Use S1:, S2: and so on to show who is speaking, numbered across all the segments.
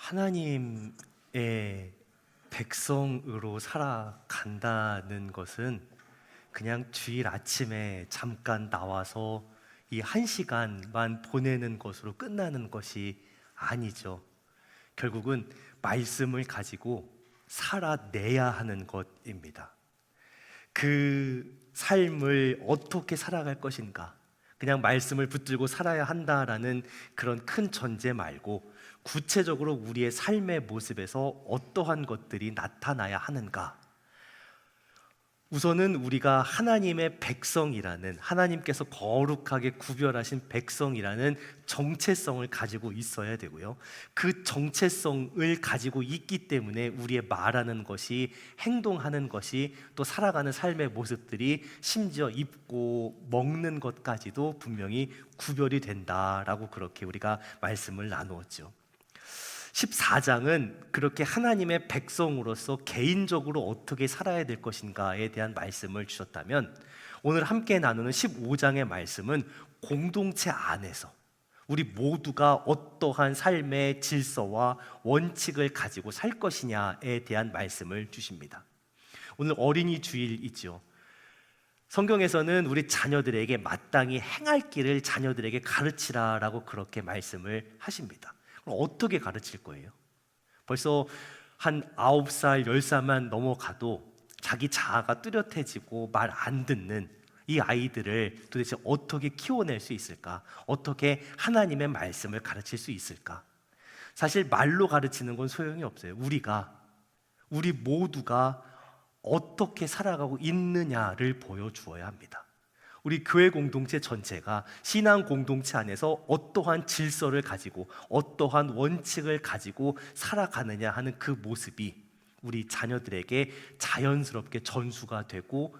S1: 하나님의 백성으로 살아간다는 것은 그냥 주일 아침에 잠깐 나와서 이 1시간만 보내는 것으로 끝나는 것이 아니죠. 결국은 말씀을 가지고 살아내야 하는 것입니다. 그 삶을 어떻게 살아갈 것인가? 그냥 말씀을 붙들고 살아야 한다라는 그런 큰 전제 말고 구체적으로 우리의 삶의 모습에서 어떠한 것들이 나타나야 하는가? 우선은 우리가 하나님의 백성이라는, 하나님께서 거룩하게 구별하신 백성이라는 정체성을 가지고 있어야 되고요. 그 정체성을 가지고 있기 때문에 우리의 말하는 것이, 행동하는 것이, 또 살아가는 삶의 모습들이, 심지어 입고 먹는 것까지도 분명히 구별이 된다라고 그렇게 우리가 말씀을 나누었죠. 14장은 그렇게 하나님의 백성으로서 개인적으로 어떻게 살아야 될 것인가에 대한 말씀을 주셨다면, 오늘 함께 나누는 15장의 말씀은 공동체 안에서 우리 모두가 어떠한 삶의 질서와 원칙을 가지고 살 것이냐에 대한 말씀을 주십니다. 오늘 어린이 주일이죠. 성경에서는 우리 자녀들에게 마땅히 행할 길을 자녀들에게 가르치라라고 그렇게 말씀을 하십니다. 어떻게 가르칠 거예요? 벌써 한 9살, 10살만 넘어가도 자기 자아가 뚜렷해지고 말 안 듣는 이 아이들을 도대체 어떻게 키워낼 수 있을까? 어떻게 하나님의 말씀을 가르칠 수 있을까? 사실 말로 가르치는 건 소용이 없어요. 우리 모두가 어떻게 살아가고 있느냐를 보여주어야 합니다. 우리 교회 공동체 전체가 신앙 공동체 안에서 어떠한 질서를 가지고 어떠한 원칙을 가지고 살아가느냐 하는 그 모습이 우리 자녀들에게 자연스럽게 전수가 되고,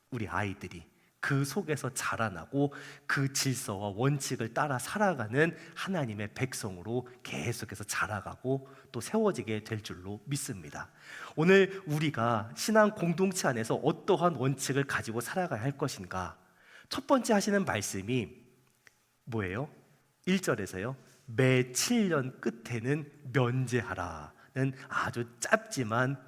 S1: 우리 아이들이 그 속에서 자라나고 그 질서와 원칙을 따라 살아가는 하나님의 백성으로 계속해서 자라가고 또 세워지게 될 줄로 믿습니다. 오늘 우리가 신앙 공동체 안에서 어떠한 원칙을 가지고 살아가야 할 것인가? 첫 번째 하시는 말씀이 뭐예요? 1절에서요. 매 7년 끝에는 면제하라는 아주 짧지만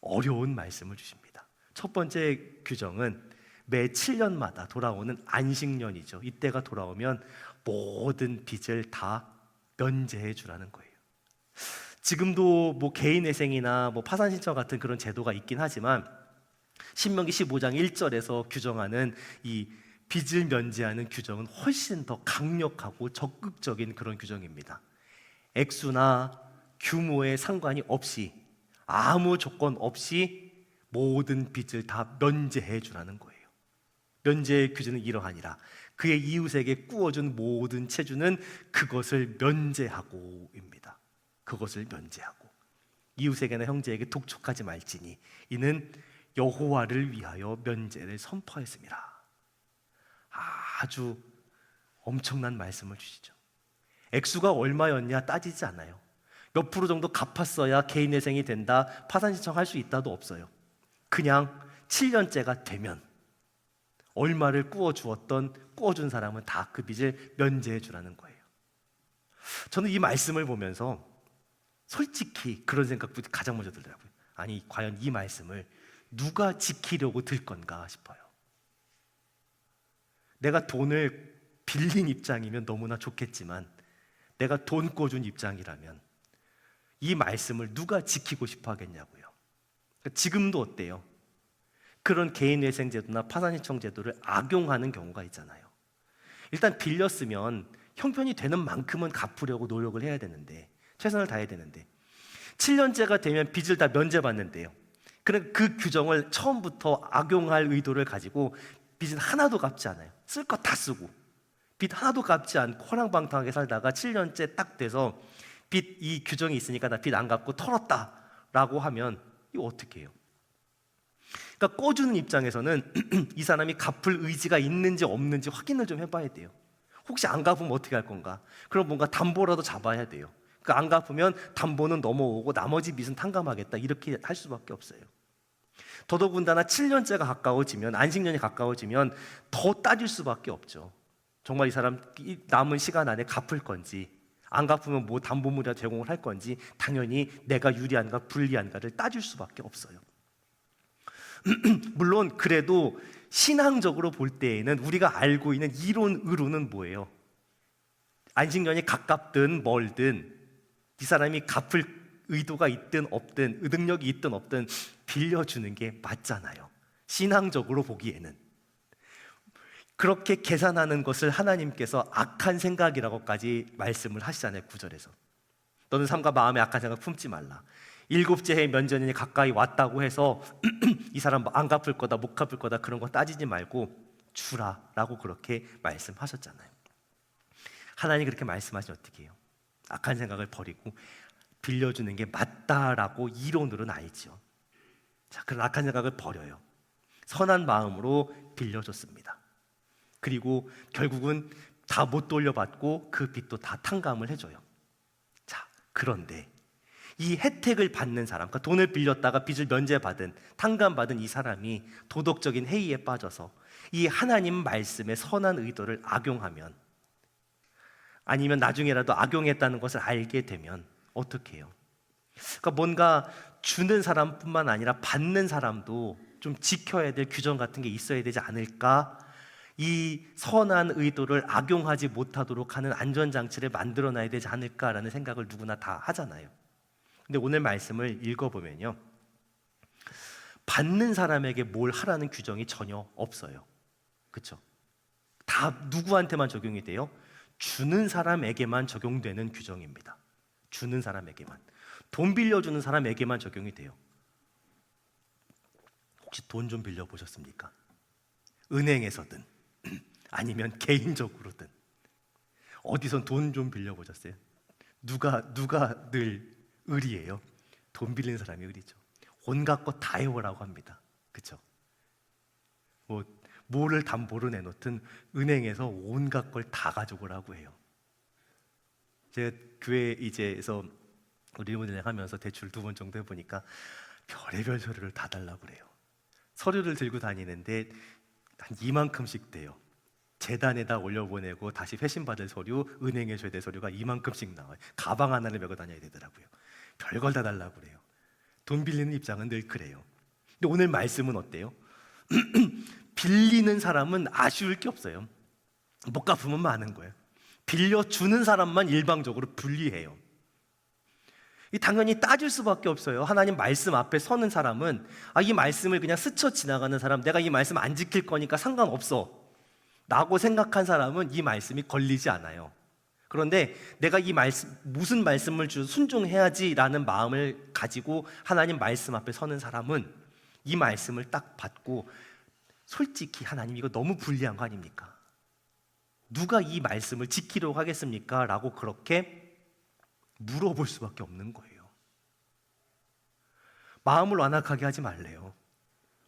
S1: 어려운 말씀을 주십니다. 첫 번째 규정은 매 7년마다 돌아오는 안식년이죠. 이때가 돌아오면 모든 빚을 다 면제해 주라는 거예요. 지금도 뭐 개인회생이나 뭐 파산신청 같은 그런 제도가 있긴 하지만 신명기 15장 1절에서 규정하는 이 빚을 면제하는 규정은 훨씬 더 강력하고 적극적인 그런 규정입니다. 액수나 규모에 상관이 없이, 아무 조건 없이 모든 빚을 다 면제해 주라는 거예요. 면제의 규정은 이러하니라. 그의 이웃에게 꾸어준 모든 채주는 그것을 면제하고입니다. 그것을 면제하고, 이웃에게나 형제에게 독촉하지 말지니 이는 여호와를 위하여 면제를 선포했습니다. 아주 엄청난 말씀을 주시죠. 액수가 얼마였냐 따지지 않아요. 몇 프로 정도 갚았어야 개인회생이 된다, 파산신청할 수 있다도 없어요. 그냥 7년째가 되면 얼마를 꾸어준 사람은 다 그 빚을 면제해 주라는 거예요. 저는 이 말씀을 보면서 솔직히 그런 생각부터 가장 먼저 들더라고요. 아니, 과연 이 말씀을 누가 지키려고 들 건가 싶어요. 내가 돈을 빌린 입장이면 너무나 좋겠지만, 내가 돈 꿔준 입장이라면 이 말씀을 누가 지키고 싶어 하겠냐고요. 지금도 어때요? 그런 개인회생제도나 파산신청제도를 악용하는 경우가 있잖아요. 일단 빌렸으면 형편이 되는 만큼은 갚으려고 노력을 해야 되는데, 최선을 다해야 되는데, 7년째가 되면 빚을 다 면제받는데요. 그 규정을 처음부터 악용할 의도를 가지고 빚은 하나도 갚지 않아요. 쓸 것 다 쓰고 빚 하나도 갚지 않고 허랑방탕하게 살다가 7년째 딱 돼서 이 규정이 있으니까 나 빚 안 갚고 털었다라고 하면 이거 어떻게 해요? 그러니까 꿔주는 입장에서는 이 사람이 갚을 의지가 있는지 없는지 확인을 좀 해봐야 돼요. 혹시 안 갚으면 어떻게 할 건가? 그럼 뭔가 담보라도 잡아야 돼요. 그러니까 안 갚으면 담보는 넘어오고 나머지 빚은 탕감하겠다, 이렇게 할 수밖에 없어요. 더더군다나 7년째가 가까워지면, 안식년이 가까워지면 더 따질 수밖에 없죠. 정말 이 사람 남은 시간 안에 갚을 건지 안 갚으면 뭐 담보물이라 제공을 할 건지 당연히 내가 유리한가 불리한가를 따질 수밖에 없어요. 물론 그래도 신앙적으로 볼 때에는 우리가 알고 있는 이론으로는 뭐예요? 안식년이 가깝든 멀든 이 사람이 갚을 의도가 있든 없든 능력이 있든 없든 빌려주는 게 맞잖아요. 신앙적으로 보기에는. 그렇게 계산하는 것을 하나님께서 악한 생각이라고까지 말씀을 하시잖아요. 9절에서 너는 삼가 마음에 악한 생각 품지 말라. 7째 해 면전이 가까이 왔다고 해서 이 사람 안 갚을 거다 못 갚을 거다 그런 거 따지지 말고 주라 라고 그렇게 말씀하셨잖아요. 하나님이 그렇게 말씀하시면 어떻게 해요? 악한 생각을 버리고 빌려주는 게 맞다라고 이론으로는 알죠. 자, 그런 악한 생각을 버려요. 선한 마음으로 빌려줬습니다. 그리고 결국은 다 못 돌려받고 그 빚도 다 탕감을 해줘요. 자, 그런데 이 혜택을 받는 사람, 그러니까 돈을 빌렸다가 빚을 면제받은, 탕감받은 이 사람이 도덕적인 해이에 빠져서 이 하나님 말씀의 선한 의도를 악용하면, 아니면 나중에라도 악용했다는 것을 알게 되면 어떻게 해요? 그러니까 뭔가 주는 사람뿐만 아니라 받는 사람도 좀 지켜야 될 규정 같은 게 있어야 되지 않을까? 이 선한 의도를 악용하지 못하도록 하는 안전장치를 만들어놔야 되지 않을까라는 생각을 누구나 다 하잖아요. 근데 오늘 말씀을 읽어보면요, 받는 사람에게 뭘 하라는 규정이 전혀 없어요. 그렇죠? 다 누구한테만 적용이 돼요? 주는 사람에게만 적용되는 규정입니다. 주는 사람에게만. 돈 빌려주는 사람에게만 적용이 돼요. 혹시 돈 좀 빌려보셨습니까? 은행에서든 아니면 개인적으로든 어디선 돈 좀 빌려보셨어요? 누가 늘 의리예요? 돈 빌리는 사람이 의리죠. 온갖 거 다 해오라고 합니다. 그렇죠? 뭐를 담보로 내놓든 은행에서 온갖 걸 다 가져오라고 해요. 제가 교회 이제에서 리모델링 하면서 대출 2번 정도 해보니까 별의별 서류를 다 달라고 그래요. 서류를 들고 다니는데 한 이만큼씩 돼요. 재단에다 올려보내고 다시 회신받을 서류, 은행에 줘야 될 서류가 이만큼씩 나와요. 가방 하나를 메고 다녀야 되더라고요. 별걸 다 달라고 그래요. 돈 빌리는 입장은 늘 그래요. 근데 오늘 말씀은 어때요? 빌리는 사람은 아쉬울 게 없어요. 못 갚으면 많은 거예요. 빌려주는 사람만 일방적으로 불리해요. 당연히 따질 수밖에 없어요. 하나님 말씀 앞에 서는 사람은 이 말씀을 그냥 스쳐 지나가는 사람, 내가 이 말씀 안 지킬 거니까 상관없어 라고 생각한 사람은 이 말씀이 걸리지 않아요. 그런데 내가 이 말씀, 무슨 말씀을 순종해야지 라는 마음을 가지고 하나님 말씀 앞에 서는 사람은 이 말씀을 딱 받고 솔직히 하나님 이거 너무 불리한 거 아닙니까? 누가 이 말씀을 지키려고 하겠습니까? 라고 그렇게 물어볼 수밖에 없는 거예요. 마음을 완악하게 하지 말래요.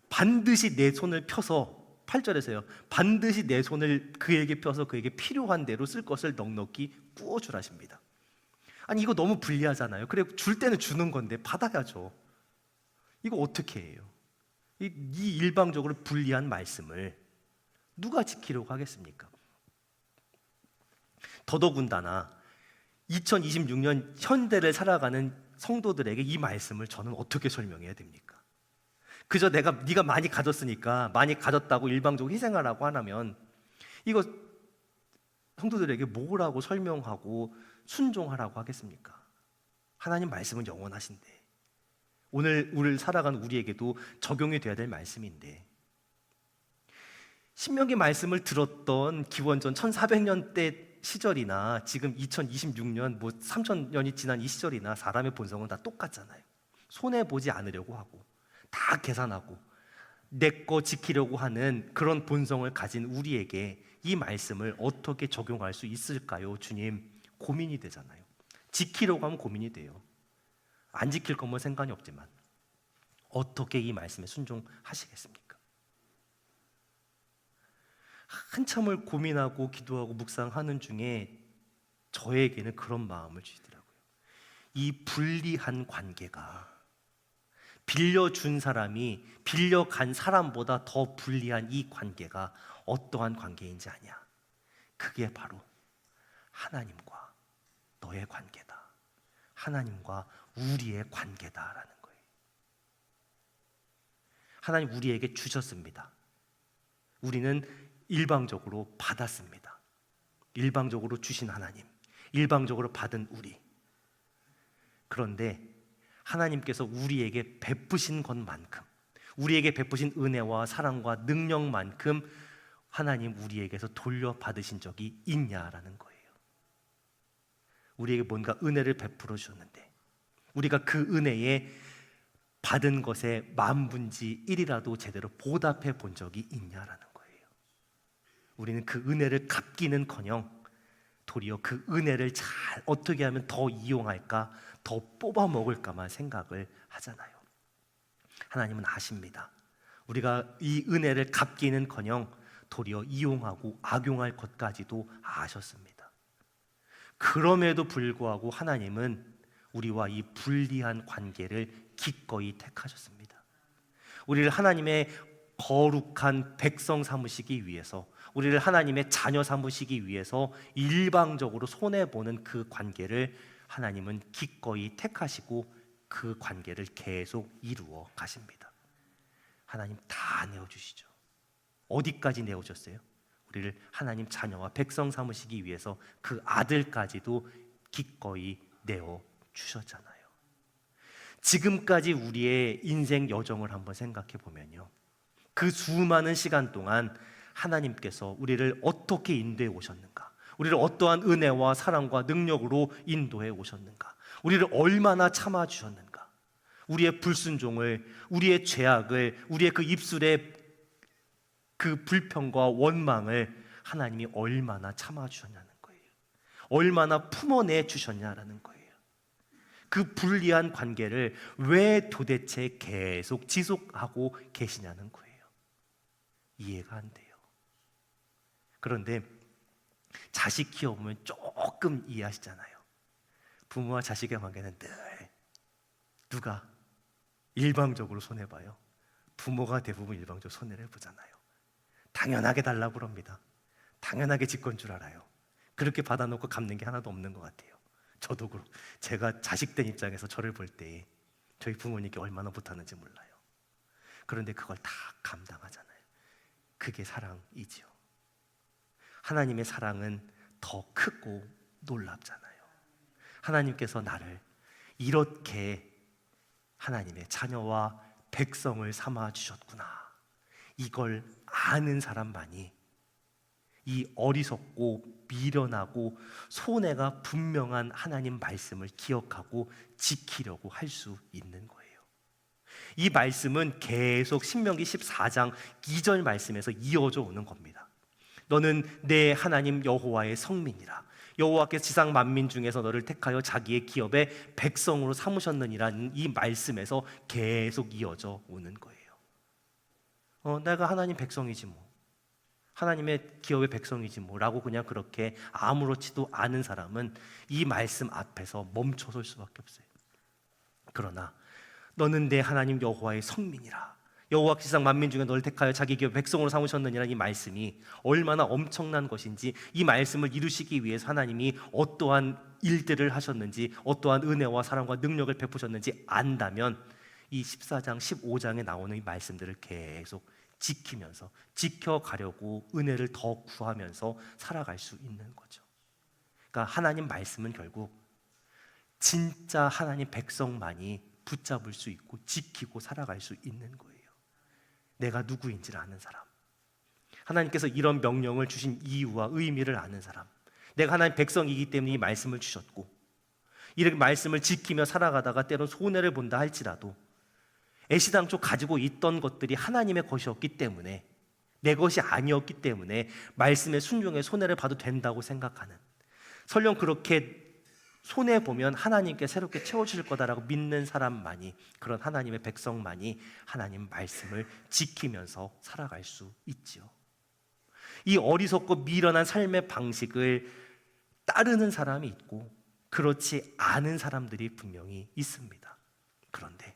S1: 반드시 내 손을 펴서 8절에서요. 반드시 내 손을 그에게 펴서 그에게 필요한 대로 쓸 것을 넉넉히 구워주라십니다. 아니 이거 너무 불리하잖아요. 그래 줄 때는 주는 건데 받아야죠. 이거 어떻게 해요? 이 일방적으로 불리한 말씀을 누가 지키려고 하겠습니까? 더더군다나 2026년 현대를 살아가는 성도들에게 이 말씀을 저는 어떻게 설명해야 됩니까? 그저 네가 많이 가졌으니까 많이 가졌다고 일방적으로 희생하라고 하면 이거 성도들에게 뭐라고 설명하고 순종하라고 하겠습니까? 하나님 말씀은 영원하신데 오늘 우리를 살아가는 우리에게도 적용이 돼야 될 말씀인데 신명기 말씀을 들었던 기원전 1400년대 시절이나 지금 2026년 3000년이 지난 이 시절이나 사람의 본성은 다 똑같잖아요. 손해보지 않으려고 하고 다 계산하고 내 거 지키려고 하는 그런 본성을 가진 우리에게 이 말씀을 어떻게 적용할 수 있을까요? 주님, 고민이 되잖아요. 지키려고 하면 고민이 돼요. 안 지킬 거면 상관이 없지만 어떻게 이 말씀에 순종하시겠습니까? 한참을 고민하고 기도하고 묵상하는 중에 저에게는 그런 마음을 주시더라고요. 이 불리한 관계가 빌려준 사람이 빌려간 사람보다 더 불리한 이 관계가 어떠한 관계인지 아냐? 그게 바로 하나님과 너의 관계다. 하나님과 우리의 관계다라는 거예요. 하나님 우리에게 주셨습니다. 우리는 일방적으로 받았습니다. 일방적으로 주신 하나님, 일방적으로 받은 우리. 그런데 하나님께서 우리에게 베푸신 것만큼, 우리에게 베푸신 은혜와 사랑과 능력만큼 하나님 우리에게서 돌려받으신 적이 있냐라는 거예요. 우리에게 뭔가 은혜를 베풀어 주셨는데 우리가 그 은혜에 받은 것에 만분지 1이라도 제대로 보답해 본 적이 있냐라는 거예요. 우리는 그 은혜를 갚기는커녕 도리어 그 은혜를 잘 어떻게 하면 더 이용할까, 더 뽑아 먹을까만 생각을 하잖아요. 하나님은 아십니다. 우리가 이 은혜를 갚기는커녕 도리어 이용하고 악용할 것까지도 아셨습니다. 그럼에도 불구하고 하나님은 우리와 이 불리한 관계를 기꺼이 택하셨습니다. 우리를 하나님의 거룩한 백성 삼으시기 위해서, 우리를 하나님의 자녀 삼으시기 위해서 일방적으로 손해보는 그 관계를 하나님은 기꺼이 택하시고 그 관계를 계속 이루어 가십니다. 하나님 다 내어주시죠. 어디까지 내어줬어요? 우리를 하나님 자녀와 백성 삼으시기 위해서 그 아들까지도 기꺼이 내어주셨잖아요. 지금까지 우리의 인생 여정을 한번 생각해 보면요, 그 수많은 시간 동안 하나님께서 우리를 어떻게 인도해 오셨는가, 우리를 어떠한 은혜와 사랑과 능력으로 인도해 오셨는가, 우리를 얼마나 참아주셨는가, 우리의 불순종을, 우리의 죄악을, 우리의 그 입술의 그 불평과 원망을 하나님이 얼마나 참아주셨냐는 거예요. 얼마나 품어내 주셨냐라는 거예요. 그 불리한 관계를 왜 도대체 계속 지속하고 계시냐는 거예요. 이해가 안 돼요. 그런데 자식 키워보면 조금 이해하시잖아요. 부모와 자식의 관계는 늘 누가 일방적으로 손해봐요? 부모가 대부분 일방적으로 손해를 보잖아요. 당연하게 달라고 그럽니다. 당연하게 집건 줄 알아요. 그렇게 받아놓고 갚는 게 하나도 없는 것 같아요. 저도 그렇고, 제가 자식된 입장에서 저를 볼 때 저희 부모님께 얼마나 못하는지 몰라요. 그런데 그걸 다 감당하잖아요. 그게 사랑이지요. 하나님의 사랑은 더 크고 놀랍잖아요. 하나님께서 나를 이렇게 하나님의 자녀와 백성을 삼아 주셨구나, 이걸 아는 사람만이 이 어리석고 미련하고 손해가 분명한 하나님 말씀을 기억하고 지키려고 할 수 있는 거예요. 이 말씀은 계속 신명기 14장 2절 말씀에서 이어져 오는 겁니다. 너는 내 하나님 여호와의 성민이라. 여호와께서 지상 만민 중에서 너를 택하여 자기의 기업의 백성으로 삼으셨느니라는 이 말씀에서 계속 이어져 오는 거예요. 내가 하나님 백성이지 뭐, 하나님의 기업의 백성이지 뭐 라고 그냥 그렇게 아무렇지도 않은 사람은 이 말씀 앞에서 멈춰설 수밖에 없어요. 그러나 너는 내 하나님 여호와의 성민이라. 여호와께서 지상 만민 중에 너를 택하여 자기 기업의 백성으로 삼으셨느니라는 이 말씀이 얼마나 엄청난 것인지, 이 말씀을 이루시기 위해서 하나님이 어떠한 일들을 하셨는지, 어떠한 은혜와 사랑과 능력을 베푸셨는지 안다면 이 14장, 15장에 나오는 이 말씀들을 계속 지키면서, 지켜가려고 은혜를 더 구하면서 살아갈 수 있는 거죠. 그러니까 하나님 말씀은 결국 진짜 하나님 백성만이 붙잡을 수 있고 지키고 살아갈 수 있는 거예요. 내가 누구인지를 아는 사람, 하나님께서 이런 명령을 주신 이유와 의미를 아는 사람, 내가 하나님 백성이기 때문에 이 말씀을 주셨고, 이렇게 말씀을 지키며 살아가다가 때론 손해를 본다 할지라도 애시당초 가지고 있던 것들이 하나님의 것이었기 때문에, 내 것이 아니었기 때문에 말씀에 순종해 손해를 봐도 된다고 생각하는, 설령 그렇게 손해보면 하나님께 새롭게 채워주실 거다라고 믿는 사람만이, 그런 하나님의 백성만이 하나님 말씀을 지키면서 살아갈 수 있지요. 이 어리석고 미련한 삶의 방식을 따르는 사람이 있고 그렇지 않은 사람들이 분명히 있습니다. 그런데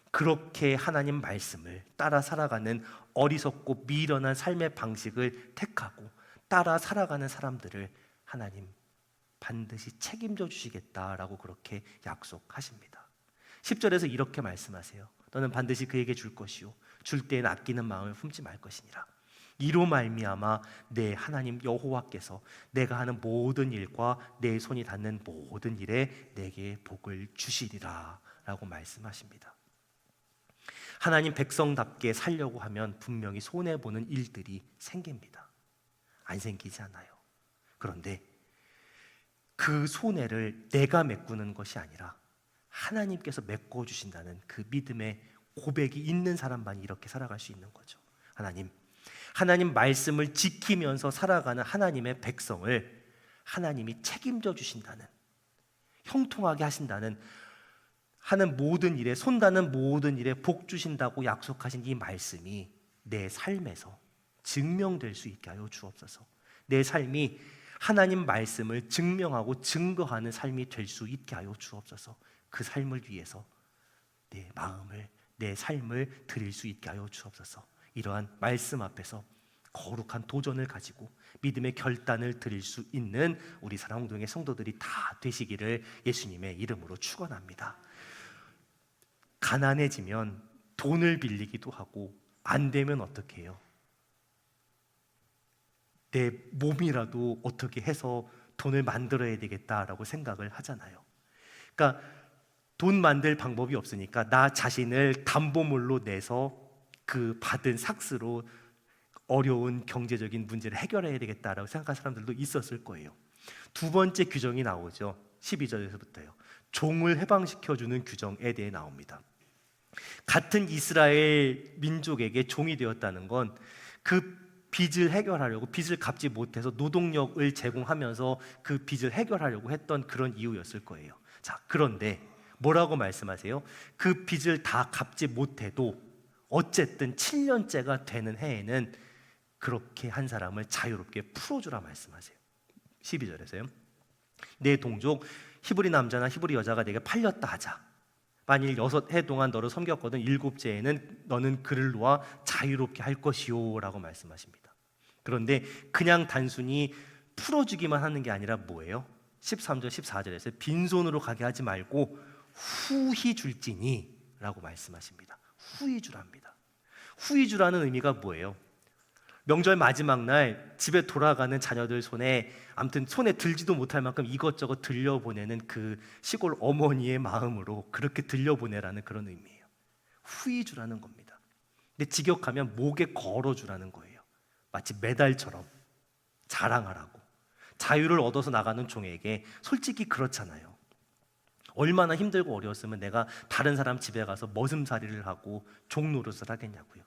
S1: 그렇게 하나님 말씀을 따라 살아가는 어리석고 미련한 삶의 방식을 택하고 따라 살아가는 사람들을 하나님 반드시 책임져 주시겠다라고 그렇게 약속하십니다. 10절에서 이렇게 말씀하세요. 너는 반드시 그에게 줄 것이요 줄 때엔 아끼는 마음을 품지 말 것이니라. 이로 말미암아 내 하나님 여호와께서 내가 하는 모든 일과 내 손이 닿는 모든 일에 내게 복을 주시리라 라고 말씀하십니다. 하나님 백성답게 살려고 하면 분명히 손해보는 일들이 생깁니다. 안 생기지 않아요. 그런데 그 손해를 내가 메꾸는 것이 아니라 하나님께서 메꿔주신다는 그 믿음의 고백이 있는 사람만 이렇게 살아갈 수 있는 거죠. 하나님 말씀을 지키면서 살아가는 하나님의 백성을 하나님이 책임져 주신다는, 형통하게 하신다는, 하는 모든 일에, 손다는 모든 일에 복 주신다고 약속하신 이 말씀이 내 삶에서 증명될 수 있게 하여 주옵소서. 내 삶이 하나님 말씀을 증명하고 증거하는 삶이 될 수 있게 하여 주옵소서. 그 삶을 위해서 내 마음을, 내 삶을 드릴 수 있게 하여 주옵소서. 이러한 말씀 앞에서 거룩한 도전을 가지고 믿음의 결단을 드릴 수 있는 우리 사랑홍동의 성도들이 다 되시기를 예수님의 이름으로 축원합니다. 가난해지면 돈을 빌리기도 하고, 안 되면 어떻게 해요? 내 몸이라도 어떻게 해서 돈을 만들어야 되겠다라고 생각을 하잖아요. 그러니까 돈 만들 방법이 없으니까 나 자신을 담보물로 내서 그 받은 삭스로 어려운 경제적인 문제를 해결해야 되겠다라고 생각한 사람들도 있었을 거예요. 두 번째 규정이 나오죠. 12절에서부터요. 종을 해방시켜주는 규정에 대해 나옵니다. 같은 이스라엘 민족에게 종이 되었다는 건 그 빚을 해결하려고, 빚을 갚지 못해서 노동력을 제공하면서 그 빚을 해결하려고 했던 그런 이유였을 거예요. 자, 그런데 뭐라고 말씀하세요? 그 빚을 다 갚지 못해도 어쨌든 7년째가 되는 해에는 그렇게 한 사람을 자유롭게 풀어주라 말씀하세요. 12절에서요. 내 동족 히브리 남자나 히브리 여자가 내게 팔렸다 하자. 만일 6해 동안 너를 섬겼거든 7째에는 너는 그를 놓아 자유롭게 할 것이요 라고 말씀하십니다. 그런데 그냥 단순히 풀어주기만 하는 게 아니라 뭐예요? 13절 14절에서 빈손으로 가게 하지 말고 후히 줄지니 라고 말씀하십니다. 후히 주랍니다. 후히 주라는 의미가 뭐예요? 명절 마지막 날 집에 돌아가는 자녀들 손에, 아무튼 손에 들지도 못할 만큼 이것저것 들려보내는 그 시골 어머니의 마음으로 그렇게 들려보내라는 그런 의미예요. 후히 주라는 겁니다. 근데 직역하면 목에 걸어주라는 거예요. 마치 메달처럼 자랑하라고. 자유를 얻어서 나가는 종에게 솔직히 그렇잖아요. 얼마나 힘들고 어려웠으면 내가 다른 사람 집에 가서 머슴살이를 하고 종 노릇을 하겠냐고요.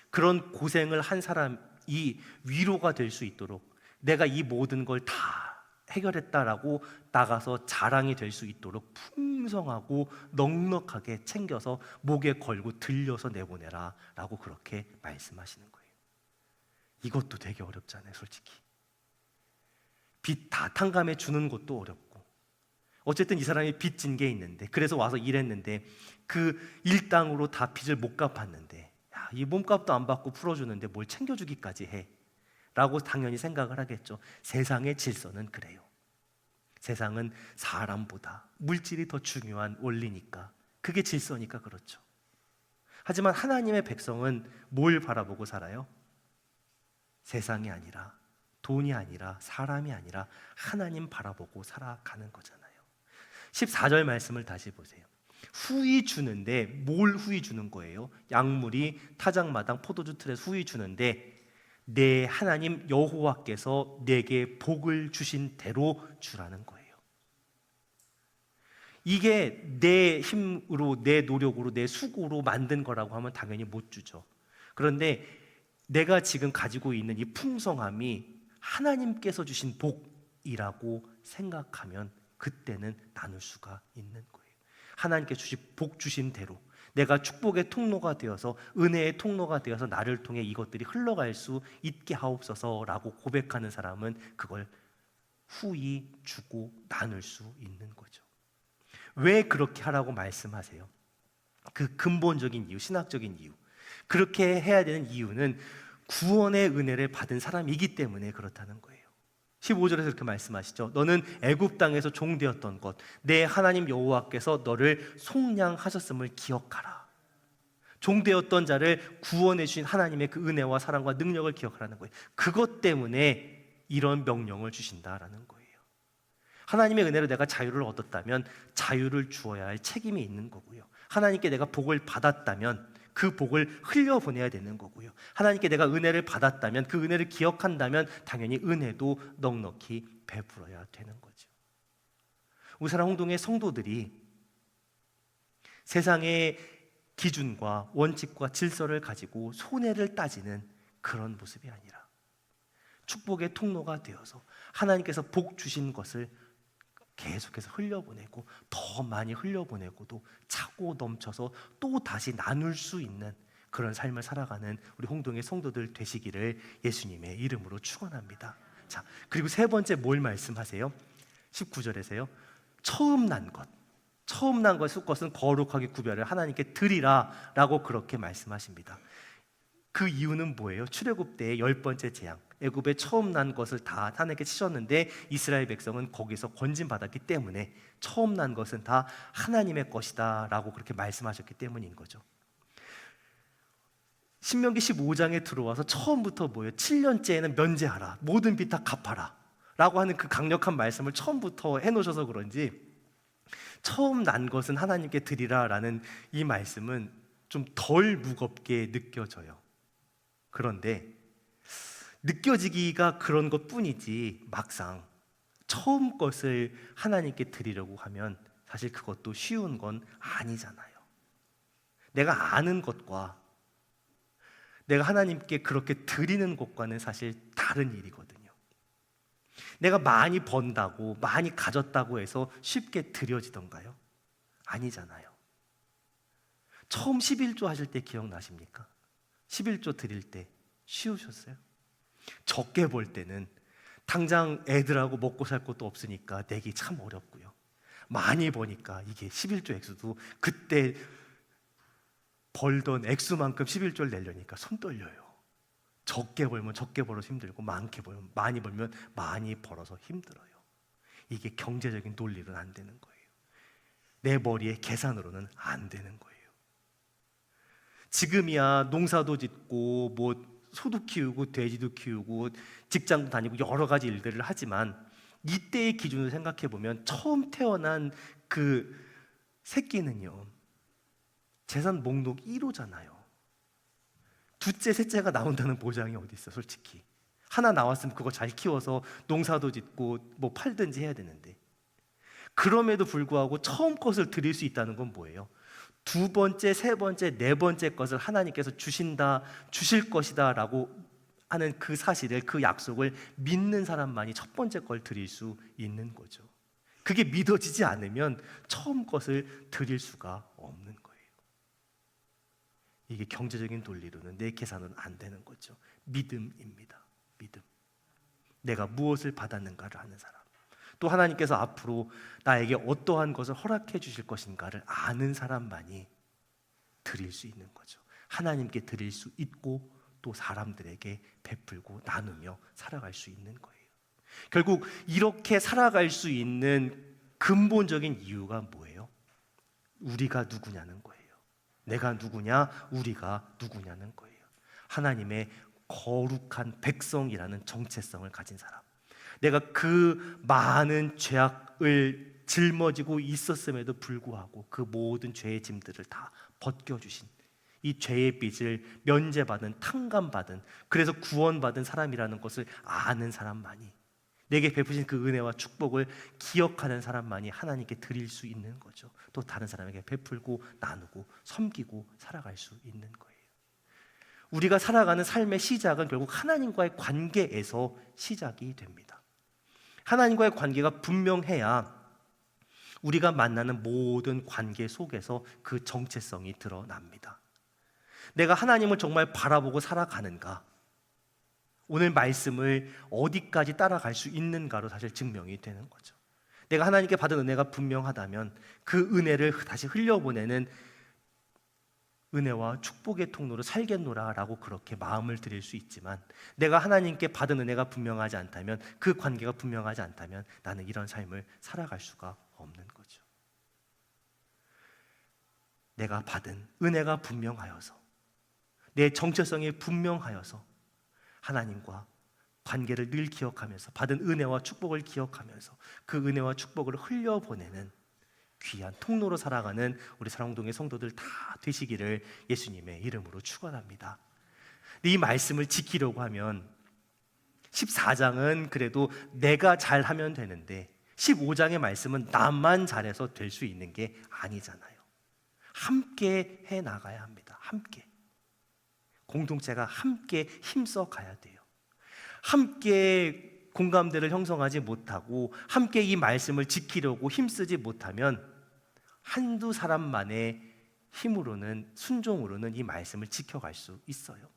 S1: 그런 고생을 한 사람이 위로가 될 수 있도록, 내가 이 모든 걸 다 해결했다라고 나가서 자랑이 될 수 있도록 풍성하고 넉넉하게 챙겨서 목에 걸고 들려서 내보내라 라고 그렇게 말씀하시는 거예요. 이것도 되게 어렵잖아요, 솔직히. 빚 다 탕감해 주는 것도 어렵고, 어쨌든 이 사람이 빚진 게 있는데, 그래서 와서 일했는데 그 일당으로 다 빚을 못 갚았는데, 야, 이 몸값도 안 받고 풀어주는데 뭘 챙겨주기까지 해 라고 당연히 생각을 하겠죠. 세상의 질서는 그래요. 세상은 사람보다 물질이 더 중요한 원리니까, 그게 질서니까 그렇죠. 하지만 하나님의 백성은 뭘 바라보고 살아요? 세상이 아니라, 돈이 아니라, 사람이 아니라 하나님 바라보고 살아가는 거잖아요. 14절 말씀을 다시 보세요. 후히 주는데 뭘 후히 주는 거예요? 약물이 타작마당 포도주 틀에 후히 주는데 내 하나님 여호와께서 내게 복을 주신 대로 주라는 거예요. 이게 내 힘으로, 내 노력으로, 내 수고로 만든 거라고 하면 당연히 못 주죠. 그런데 내가 지금 가지고 있는 이 풍성함이 하나님께서 주신 복이라고 생각하면 그때는 나눌 수가 있는 거예요. 하나님께 복 주신 대로 내가 축복의 통로가 되어서, 은혜의 통로가 되어서 나를 통해 이것들이 흘러갈 수 있게 하옵소서라고 고백하는 사람은 그걸 후히 주고 나눌 수 있는 거죠. 왜 그렇게 하라고 말씀하세요? 그 근본적인 이유, 신학적인 이유, 그렇게 해야 되는 이유는 구원의 은혜를 받은 사람이기 때문에 그렇다는 거예요. 15절에서 이렇게 말씀하시죠. 너는 애굽 땅에서 종되었던 것, 내 하나님 여호와께서 너를 속량하셨음을 기억하라. 종되었던 자를 구원해 주신 하나님의 그 은혜와 사랑과 능력을 기억하라는 거예요. 그것 때문에 이런 명령을 주신다라는 거예요. 하나님의 은혜로 내가 자유를 얻었다면 자유를 주어야 할 책임이 있는 거고요. 하나님께 내가 복을 받았다면 그 복을 흘려보내야 되는 거고요. 하나님께 내가 은혜를 받았다면 그 은혜를 기억한다면 당연히 은혜도 넉넉히 베풀어야 되는 거죠. 우사랑 홍동의 성도들이 세상의 기준과 원칙과 질서를 가지고 손해를 따지는 그런 모습이 아니라 축복의 통로가 되어서 하나님께서 복 주신 것을 계속해서 흘려보내고 더 많이 흘려보내고도 차고 넘쳐서 또 다시 나눌 수 있는 그런 삶을 살아가는 우리 홍동의 성도들 되시기를 예수님의 이름으로 축원합니다. 자, 그리고 세 번째 뭘 말씀하세요? 19절에서요. 처음 난 것은 거룩하게 구별을 하나님께 드리라 라고 그렇게 말씀하십니다. 그 이유는 뭐예요? 출애굽 때의 10번째 재앙, 애굽에 처음 난 것을 다 하나님께 치셨는데 이스라엘 백성은 거기서 건진받았기 때문에 처음 난 것은 다 하나님의 것이다 라고 그렇게 말씀하셨기 때문인 거죠. 신명기 15장에 들어와서 처음부터 뭐예요? 7년째에는 면제하라, 모든 빚 다 갚아라 라고 하는 그 강력한 말씀을 처음부터 해놓으셔서 그런지 처음 난 것은 하나님께 드리라 라는 이 말씀은 좀 덜 무겁게 느껴져요. 그런데 느껴지기가 그런 것 뿐이지 막상 처음 것을 하나님께 드리려고 하면 사실 그것도 쉬운 건 아니잖아요. 내가 아는 것과 내가 하나님께 그렇게 드리는 것과는 사실 다른 일이거든요. 내가 많이 번다고 많이 가졌다고 해서 쉽게 드려지던가요? 아니잖아요. 처음 11조 하실 때 기억나십니까? 11조 드릴 때 쉬우셨어요? 적게 벌 때는 당장 애들하고 먹고 살 것도 없으니까 내기 참 어렵고요. 많이 버니까 이게 11조 액수도 그때 벌던 액수만큼 11조를 내려니까 손 떨려요. 적게 벌면 적게 벌어서 힘들고 많이 벌면 많이 벌어서 힘들어요. 이게 경제적인 논리는 안 되는 거예요. 내 머리의 계산으로는 안 되는 거예요. 지금이야 농사도 짓고 뭐 소도 키우고 돼지도 키우고 직장도 다니고 여러 가지 일들을 하지만 이때의 기준을 생각해 보면 처음 태어난 그 새끼는요 재산 목록 1호잖아요. 둘째, 셋째가 나온다는 보장이 어디 있어? 솔직히 하나 나왔으면 그거 잘 키워서 농사도 짓고 뭐 팔든지 해야 되는데 그럼에도 불구하고 처음 것을 드릴 수 있다는 건 뭐예요? 두 번째, 세 번째, 네 번째 것을 하나님께서 주실 것이다 라고 하는 그 사실을, 그 약속을 믿는 사람만이 첫 번째 걸 드릴 수 있는 거죠. 그게 믿어지지 않으면 처음 것을 드릴 수가 없는 거예요. 이게 경제적인 논리로는 내 계산은 안 되는 거죠. 믿음입니다. 믿음. 내가 무엇을 받았는가를 아는 사람. 또 하나님께서 앞으로 나에게 어떠한 것을 허락해 주실 것인가를 아는 사람만이 드릴 수 있는 거죠. 하나님께 드릴 수 있고 또 사람들에게 베풀고 나누며 살아갈 수 있는 거예요. 결국 이렇게 살아갈 수 있는 근본적인 이유가 뭐예요? 우리가 누구냐는 거예요. 내가 누구냐, 우리가 누구냐는 거예요. 하나님의 거룩한 백성이라는 정체성을 가진 사람. 내가 그 많은 죄악을 짊어지고 있었음에도 불구하고 그 모든 죄의 짐들을 다 벗겨주신 이 죄의 빚을 면제받은, 탕감받은, 그래서 구원받은 사람이라는 것을 아는 사람만이, 내게 베푸신 그 은혜와 축복을 기억하는 사람만이 하나님께 드릴 수 있는 거죠. 또 다른 사람에게 베풀고 나누고 섬기고 살아갈 수 있는 거예요. 우리가 살아가는 삶의 시작은 결국 하나님과의 관계에서 시작이 됩니다. 하나님과의 관계가 분명해야 우리가 만나는 모든 관계 속에서 그 정체성이 드러납니다. 내가 하나님을 정말 바라보고 살아가는가? 오늘 말씀을 어디까지 따라갈 수 있는가로 사실 증명이 되는 거죠. 내가 하나님께 받은 은혜가 분명하다면 그 은혜를 다시 흘려보내는 은혜와 축복의 통로로 살겠노라라고 그렇게 마음을 드릴 수 있지만, 내가 하나님께 받은 은혜가 분명하지 않다면, 그 관계가 분명하지 않다면 나는 이런 삶을 살아갈 수가 없는 거죠. 내가 받은 은혜가 분명하여서, 내 정체성이 분명하여서 하나님과 관계를 늘 기억하면서, 받은 은혜와 축복을 기억하면서 그 은혜와 축복을 흘려보내는 귀한 통로로 살아가는 우리 사랑동의 성도들 다 되시기를 예수님의 이름으로 축원합니다. 이 말씀을 지키려고 하면 14장은 그래도 내가 잘하면 되는데 15장의 말씀은 나만 잘해서 될 수 있는 게 아니잖아요. 함께 해 나가야 합니다. 함께. 공동체가 함께 힘써 가야 돼요. 함께 공감대를 형성하지 못하고 함께 이 말씀을 지키려고 힘쓰지 못하면 한두 사람만의 힘으로는, 순종으로는 이 말씀을 지켜갈 수 있어요.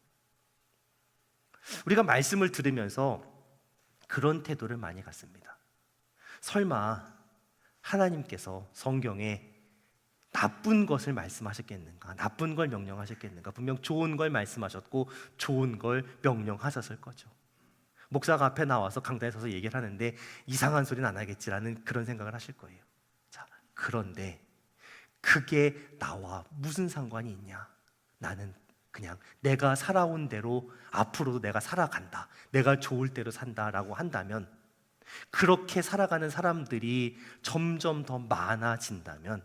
S1: 우리가 말씀을 들으면서 그런 태도를 많이 갖습니다. 설마 하나님께서 성경에 나쁜 것을 말씀하셨겠는가? 나쁜 걸 명령하셨겠는가? 분명 좋은 걸 말씀하셨고 좋은 걸 명령하셨을 거죠. 목사가 앞에 나와서 강단에 서서 얘기를 하는데 이상한 소리는 안 하겠지라는 그런 생각을 하실 거예요. 자, 그런데 그게 나와 무슨 상관이 있냐? 나는 그냥 내가 살아온 대로 앞으로도 내가 살아간다, 내가 좋을 대로 산다라고 한다면, 그렇게 살아가는 사람들이 점점 더 많아진다면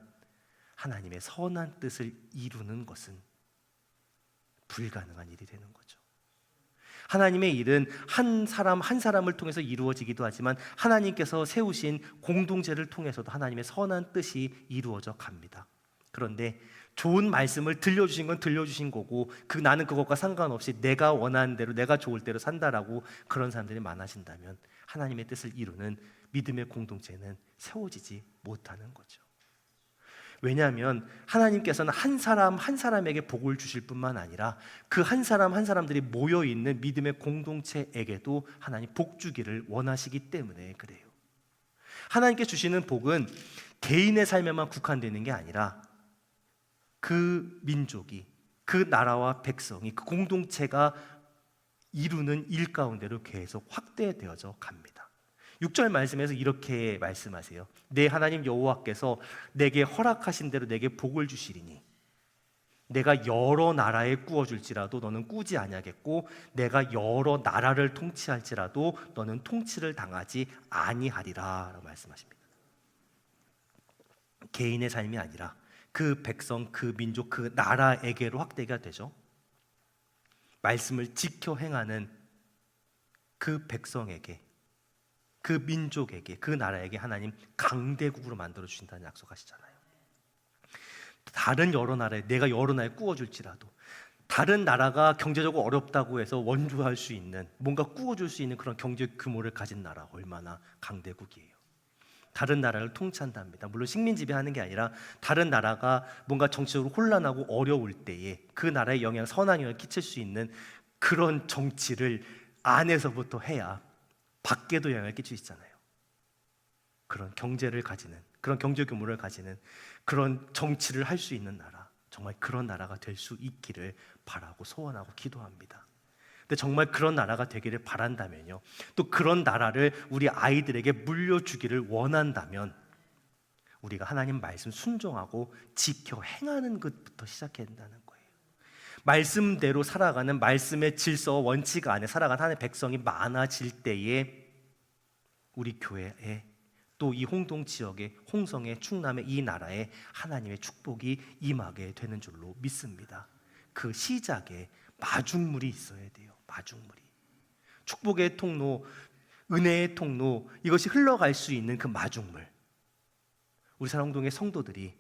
S1: 하나님의 선한 뜻을 이루는 것은 불가능한 일이 되는 거죠. 하나님의 일은 한 사람 한 사람을 통해서 이루어지기도 하지만 하나님께서 세우신 공동체를 통해서도 하나님의 선한 뜻이 이루어져 갑니다. 그런데 좋은 말씀을 들려주신 건 들려주신 거고, 나는 그것과 상관없이 내가 원하는 대로, 내가 좋을 대로 산다라고 그런 사람들이 많아진다면 하나님의 뜻을 이루는 믿음의 공동체는 세워지지 못하는 거죠. 왜냐하면 하나님께서는 한 사람 한 사람에게 복을 주실 뿐만 아니라 그 한 사람 한 사람들이 모여있는 믿음의 공동체에게도 하나님 복 주기를 원하시기 때문에 그래요. 하나님께 주시는 복은 개인의 삶에만 국한되는 게 아니라 그 민족이, 그 나라와 백성이, 그 공동체가 이루는 일 가운데로 계속 확대되어져 갑니다. 6절 말씀에서 이렇게 말씀하세요. 내 하나님 여호와께서 내게 허락하신 대로 내게 복을 주시리니 내가 여러 나라에 꾸어줄지라도 너는 꾸지 아니하겠고 내가 여러 나라를 통치할지라도 너는 통치를 당하지 아니하리라 라고 말씀하십니다. 개인의 삶이 아니라 그 백성, 그 민족, 그 나라에게로 확대가 되죠. 말씀을 지켜 행하는 그 백성에게, 그 민족에게, 그 나라에게 하나님 강대국으로 만들어 주신다는 약속하시잖아요. 다른 여러 나라에, 내가 여러 나라에 꾸어줄지라도, 다른 나라가 경제적으로 어렵다고 해서 원조할 수 있는, 뭔가 꾸어줄 수 있는 그런 경제 규모를 가진 나라, 얼마나 강대국이에요. 다른 나라를 통치한답니다. 물론 식민 지배하는 게 아니라 다른 나라가 뭔가 정치적으로 혼란하고 어려울 때에 그 나라에 선한 영향을 끼칠 수 있는 그런 정치를 안에서부터 해야 밖에도 영향을 끼칠 수 있잖아요. 그런 경제를 가지는, 그런 경제 규모를 가지는 그런 정치를 할 수 있는 나라, 정말 그런 나라가 될 수 있기를 바라고 소원하고 기도합니다. 근데 정말 그런 나라가 되기를 바란다면요, 또 그런 나라를 우리 아이들에게 물려주기를 원한다면 우리가 하나님 말씀 순종하고 지켜 행하는 것부터 시작해야 된다는 거예요. 말씀대로 살아가는, 말씀의 질서와 원칙 안에 살아가는 하나님의 백성이 많아질 때에 우리 교회에, 또 이 홍동 지역의, 홍성의, 충남의 이 나라에 하나님의 축복이 임하게 되는 줄로 믿습니다. 그 시작에 마중물이 있어야 돼요. 마중물이, 축복의 통로, 은혜의 통로, 이것이 흘러갈 수 있는 그 마중물, 우리 사랑동의 성도들이,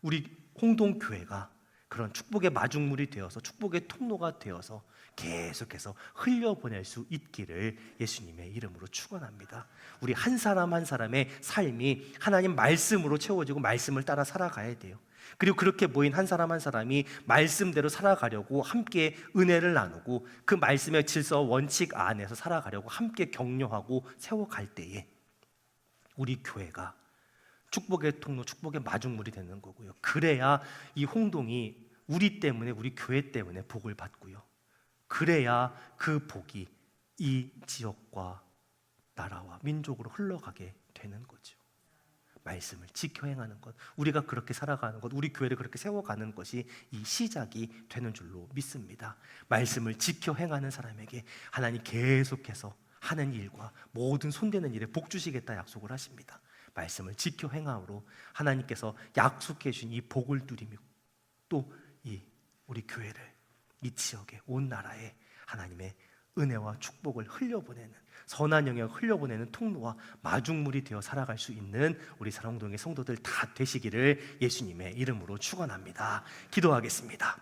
S1: 우리 홍동교회가 그런 축복의 마중물이 되어서, 축복의 통로가 되어서 계속해서 흘려보낼 수 있기를 예수님의 이름으로 축원합니다. 우리 한 사람 한 사람의 삶이 하나님 말씀으로 채워지고 말씀을 따라 살아가야 돼요. 그리고 그렇게 모인 한 사람 한 사람이 말씀대로 살아가려고 함께 은혜를 나누고 그 말씀의 질서와 원칙 안에서 살아가려고 함께 격려하고 세워갈 때에 우리 교회가 축복의 통로, 축복의 마중물이 되는 거고요. 그래야 이 홍동이 우리 때문에, 우리 교회 때문에 복을 받고요. 그래야 그 복이 이 지역과 나라와 민족으로 흘러가게 되는 거죠. 말씀을 지켜 행하는 것, 우리가 그렇게 살아가는 것, 우리 교회를 그렇게 세워가는 것이 이 시작이 되는 줄로 믿습니다. 말씀을 지켜 행하는 사람에게 하나님 계속해서 하는 일과 모든 손대는 일에 복 주시겠다 약속을 하십니다. 말씀을 지켜 행함으로 하나님께서 약속해 주신 이 복을 누리며 또 이 우리 교회를 이 지역에, 온 나라에 하나님의 은혜와 축복을 흘려보내는, 선한 영향을 흘려보내는 통로와 마중물이 되어 살아갈 수 있는 우리 사랑동의 성도들 다 되시기를 예수님의 이름으로 축원합니다. 기도하겠습니다.